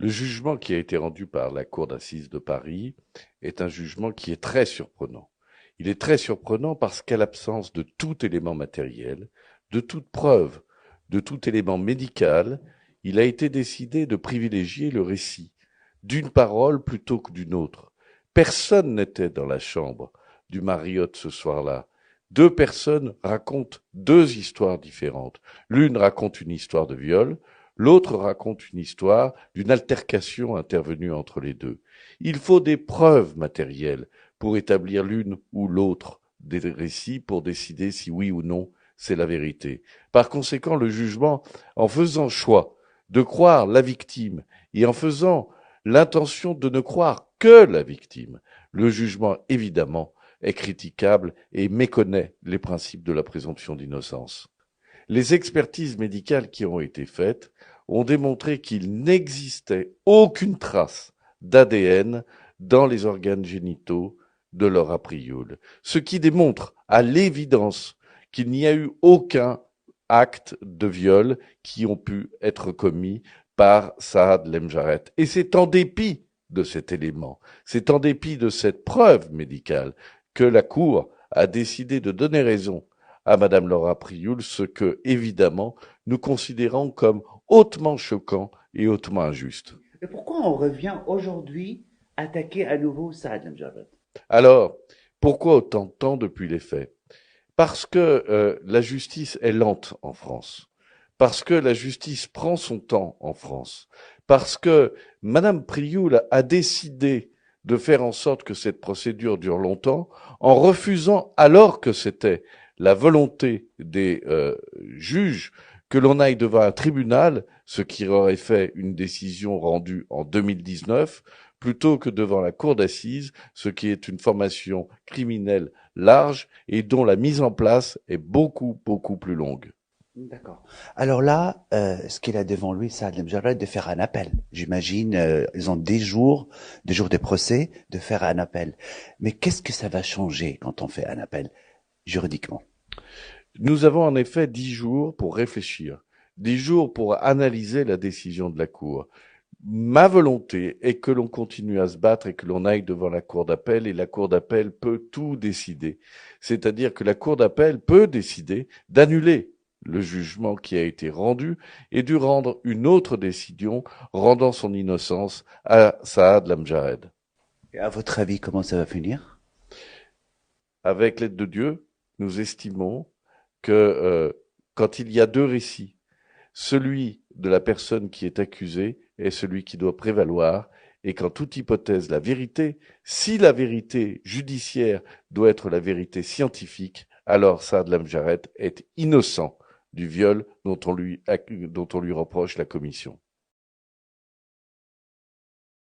Le jugement qui a été rendu par la Cour d'assises de Paris est un jugement qui est très surprenant. Il est très surprenant parce qu'à l'absence de tout élément matériel, de toute preuve, de tout élément médical, il a été décidé de privilégier le récit d'une parole plutôt que d'une autre. Personne n'était dans la chambre du Marriott ce soir-là. Deux personnes racontent deux histoires différentes. L'une raconte une histoire de viol, l'autre raconte une histoire d'une altercation intervenue entre les deux. Il faut des preuves matérielles pour établir l'une ou l'autre des récits pour décider si oui ou non c'est la vérité. Par conséquent, le jugement, en faisant choix de croire la victime et en faisant l'intention de ne croire que la victime, le jugement, évidemment, est critiquable et méconnaît les principes de la présomption d'innocence. Les expertises médicales qui ont été faites ont démontré qu'il n'existait aucune trace d'ADN dans les organes génitaux de Laura Prioul, ce qui démontre à l'évidence qu'il n'y a eu aucun acte de viol qui ont pu être commis par Saad Lemjaret. Et c'est en dépit de cet élément, c'est en dépit de cette preuve médicale que la Cour a décidé de donner raison à Madame Laura Prioul, ce que, évidemment, nous considérons comme hautement choquant et hautement injuste. Et pourquoi on revient aujourd'hui attaquer à nouveau Saad Mjabet? Alors, pourquoi autant de temps depuis les faits? Parce que la justice est lente en France, parce que la justice prend son temps en France, parce que Madame Prioul a décidé de faire en sorte que cette procédure dure longtemps, en refusant, alors que c'était la volonté des juges, que l'on aille devant un tribunal, ce qui aurait fait une décision rendue en 2019, plutôt que devant la cour d'assises, ce qui est une formation criminelle large et dont la mise en place est beaucoup, beaucoup plus longue. D'accord. Alors là, ce qu'il a devant lui, Saad Mjabet, de faire un appel. J'imagine, ils ont des jours de procès, de faire un appel. Mais qu'est-ce que ça va changer quand on fait un appel, juridiquement? Nous avons en effet 10 jours pour réfléchir, 10 jours pour analyser la décision de la Cour. Ma volonté est que l'on continue à se battre et que l'on aille devant la Cour d'appel, et la Cour d'appel peut tout décider. C'est-à-dire que la Cour d'appel peut décider d'annuler le jugement qui a été rendu et de rendre une autre décision rendant son innocence à Saad Lamjared. Et à votre avis, comment ça va finir? Avec l'aide de Dieu, nous estimons que quand il y a deux récits, celui de la personne qui est accusée est celui qui doit prévaloir, et qu'en toute hypothèse, la vérité, si la vérité judiciaire doit être la vérité scientifique, alors Saad Lamjaret est innocent du viol dont on lui reproche la commission.